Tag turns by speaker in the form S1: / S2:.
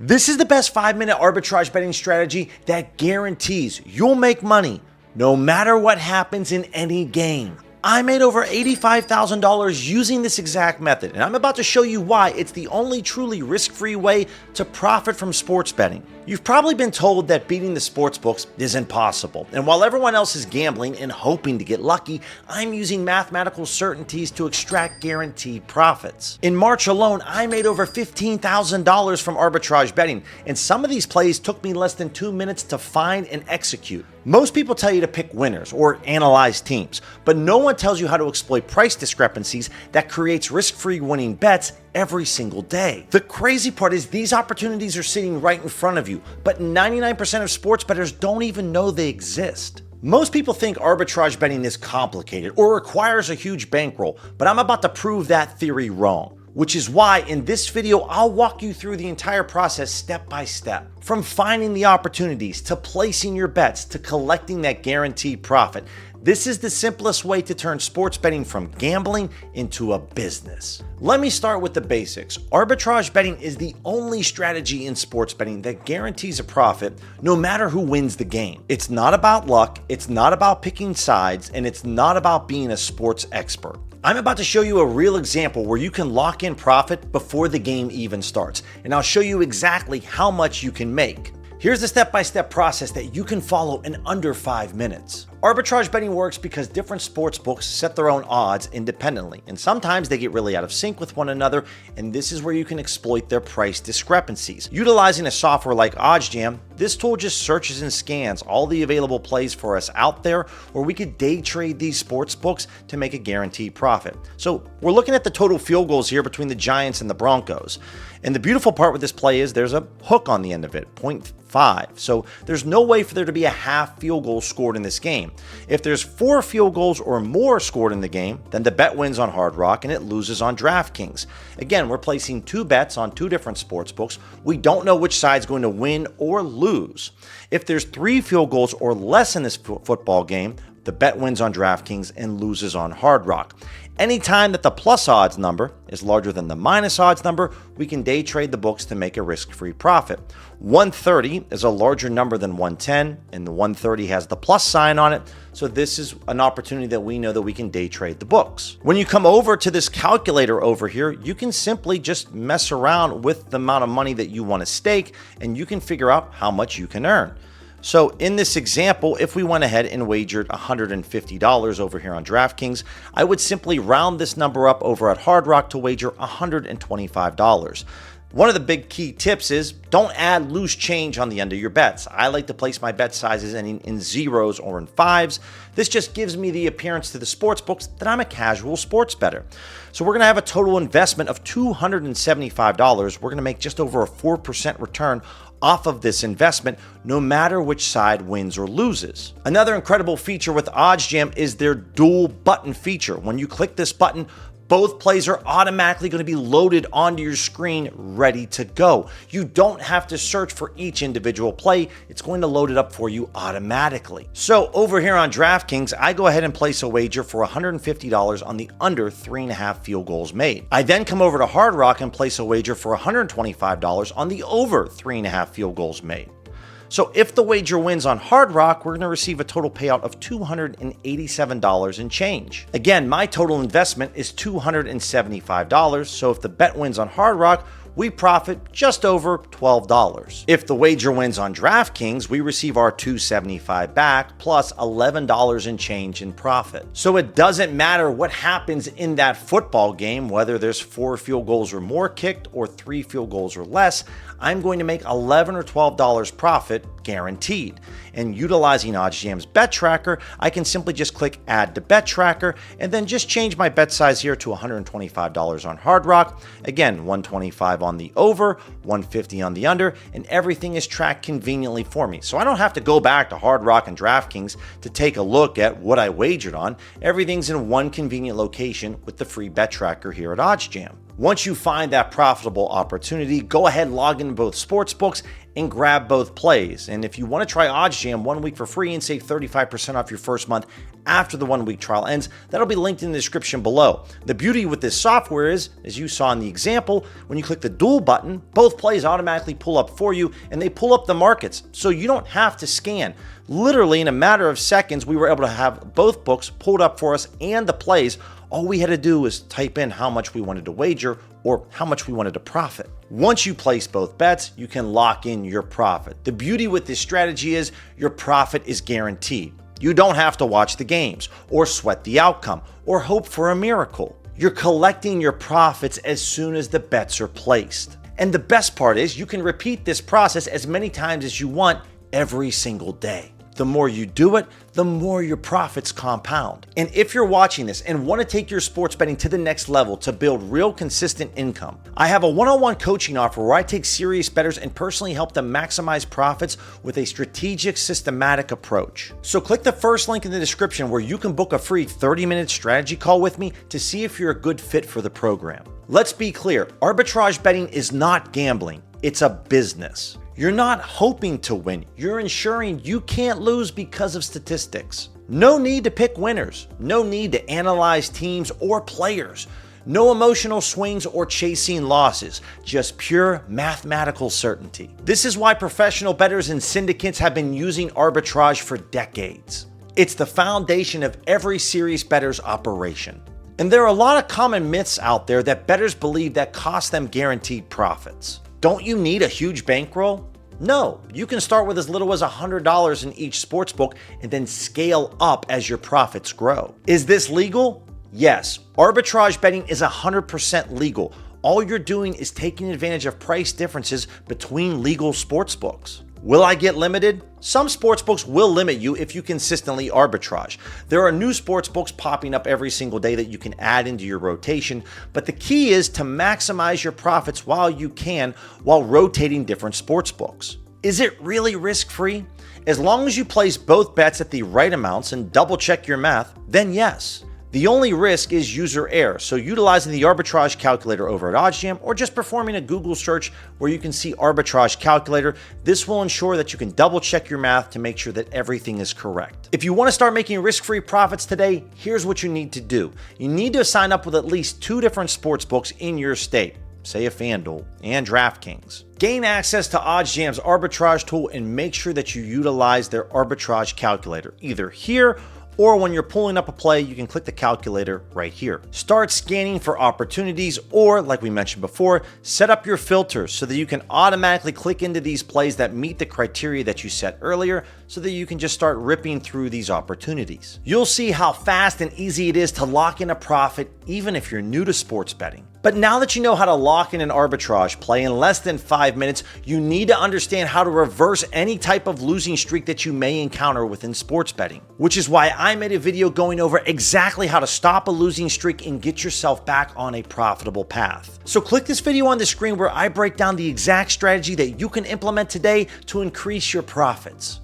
S1: This is the best 5-minute arbitrage betting strategy that guarantees you'll make money no matter what happens in any game. I made over $85,000 using this exact method, and I'm about to show you why it's the only truly risk-free way to profit from sports betting. You've probably been told that beating the sportsbooks is impossible, and while everyone else is gambling and hoping to get lucky, I'm using mathematical certainties to extract guaranteed profits. In March alone, I made over $15,000 from arbitrage betting, and some of these plays took me less than 2 minutes to find and execute. Most people tell you to pick winners or analyze teams, but no one tells you how to exploit price discrepancies that creates risk-free winning bets every single day. The crazy part is these opportunities are sitting right in front of you, but 99% of sports bettors don't even know they exist. Most people think arbitrage betting is complicated or requires a huge bankroll, but I'm about to prove that theory wrong. Which is why in this video, I'll walk you through the entire process step by step. From finding the opportunities, to placing your bets, to collecting that guaranteed profit. This is the simplest way to turn sports betting from gambling into a business. Let me start with the basics. Arbitrage betting is the only strategy in sports betting that guarantees a profit no matter who wins the game. It's not about luck, it's not about picking sides, and it's not about being a sports expert. I'm about to show you a real example where you can lock in profit before the game even starts, and I'll show you exactly how much you can make. Here's the step-by-step process that you can follow in under 5 minutes. Arbitrage betting works because different sportsbooks set their own odds independently, and sometimes they get really out of sync with one another, and this is where you can exploit their price discrepancies. Utilizing a software like OddsJam, this tool just searches and scans all the available plays for us out there, where we could day trade these sportsbooks to make a guaranteed profit. So we're looking at the total field goals here between the Giants and the Broncos. And the beautiful part with this play is there's a hook on the end of it, 0.5. So there's no way for there to be a half field goal scored in this game. If there's 4 field goals or more scored in the game, then the bet wins on Hard Rock and it loses on DraftKings. Again, we're placing 2 bets on 2 different sportsbooks. We don't know which side's going to win or lose. If there's 3 field goals or less in this football game, the bet wins on DraftKings and loses on Hard Rock. Anytime that the plus odds number is larger than the minus odds number, we can day trade the books to make a risk-free profit. 130 is a larger number than 110, and the 130 has the plus sign on it, so this is an opportunity that we know that we can day trade the books. When you come over to this calculator over here, you can simply just mess around with the amount of money that you want to stake, and you can figure out how much you can earn. So in this example, if we went ahead and wagered $150 over here on DraftKings, I would simply round this number up over at Hard Rock to wager $125. One of the big key tips is don't add loose change on the end of your bets. I like to place my bet sizes in zeros or in 5s. This just gives me the appearance to the sports books that I'm a casual sports bettor. So we're going to have a total investment of $275. We're going to make just over a 4% return off of this investment, no matter which side wins or loses. Another incredible feature with OddsJam is their dual button feature. When you click this button, both plays are automatically going to be loaded onto your screen, ready to go. You don't have to search for each individual play. It's going to load it up for you automatically. So over here on DraftKings, I go ahead and place a wager for $150 on the under 3.5 field goals made. I then come over to Hard Rock and place a wager for $125 on the over 3.5 field goals made. So if the wager wins on Hard Rock, we're going to receive a total payout of $287 and change. Again, my total investment is $275, so if the bet wins on Hard Rock, we profit just over $12. If the wager wins on DraftKings, we receive our $275 back plus $11 and change in profit. So it doesn't matter what happens in that football game, whether there's 4 field goals or more kicked or 3 field goals or less, I'm going to make $11 or $12 profit guaranteed. And utilizing OddsJam's bet tracker, I can simply just click add to bet tracker and then just change my bet size here to $125 on Hard Rock. Again, $125 on the over, $150 on the under, and everything is tracked conveniently for me. So I don't have to go back to Hard Rock and DraftKings to take a look at what I wagered on. Everything's in one convenient location with the free bet tracker here at OddsJam. Once you find that profitable opportunity, go ahead, log into both sportsbooks and grab both plays. And if you want to try OddsJam 1 week for free and save 35% off your first month after the 1 week trial ends, that'll be linked in the description below. The beauty with this software is, as you saw in the example, when you click the dual button, both plays automatically pull up for you and they pull up the markets, so you don't have to scan. Literally in a matter of seconds, we were able to have both books pulled up for us and the plays. All we had to do was type in how much we wanted to wager or how much we wanted to profit. Once you place both bets, you can lock in your profit. The beauty with this strategy is your profit is guaranteed. You don't have to watch the games or sweat the outcome or hope for a miracle. You're collecting your profits as soon as the bets are placed. And the best part is you can repeat this process as many times as you want every single day. The more you do it, the more your profits compound. And if you're watching this and want to take your sports betting to the next level to build real consistent income, I have a one-on-one coaching offer where I take serious bettors and personally help them maximize profits with a strategic, systematic approach. So click the first link in the description where you can book a free 30-minute strategy call with me to see if you're a good fit for the program. Let's be clear, arbitrage betting is not gambling, it's a business. You're not hoping to win, you're ensuring you can't lose because of statistics. No need to pick winners, no need to analyze teams or players, no emotional swings or chasing losses, just pure mathematical certainty. This is why professional bettors and syndicates have been using arbitrage for decades. It's the foundation of every serious bettor's operation. And there are a lot of common myths out there that bettors believe that cost them guaranteed profits. Don't you need a huge bankroll? No, you can start with as little as $100 in each sportsbook and then scale up as your profits grow. Is this legal? Yes, arbitrage betting is 100% legal. All you're doing is taking advantage of price differences between legal sportsbooks. Will I get limited? Some sportsbooks will limit you if you consistently arbitrage. There are new sportsbooks popping up every single day that you can add into your rotation, but the key is to maximize your profits while you can while rotating different sportsbooks. Is it really risk-free? As long as you place both bets at the right amounts and double check your math, then yes. The only risk is user error, so utilizing the arbitrage calculator over at OddsJam or just performing a Google search where you can see arbitrage calculator, this will ensure that you can double check your math to make sure that everything is correct. If you want to start making risk-free profits today, here's what you need to do. You need to sign up with at least 2 different sports books in your state, say a FanDuel and DraftKings. Gain access to OddsJam's arbitrage tool and make sure that you utilize their arbitrage calculator, either here or when you're pulling up a play, you can click the calculator right here. Start scanning for opportunities, or like we mentioned before, set up your filters so that you can automatically click into these plays that meet the criteria that you set earlier so that you can just start ripping through these opportunities. You'll see how fast and easy it is to lock in a profit even if you're new to sports betting. But now that you know how to lock in an arbitrage play in less than 5 minutes, you need to understand how to reverse any type of losing streak that you may encounter within sports betting, which is why I made a video going over exactly how to stop a losing streak and get yourself back on a profitable path. So click this video on the screen where I break down the exact strategy that you can implement today to increase your profits.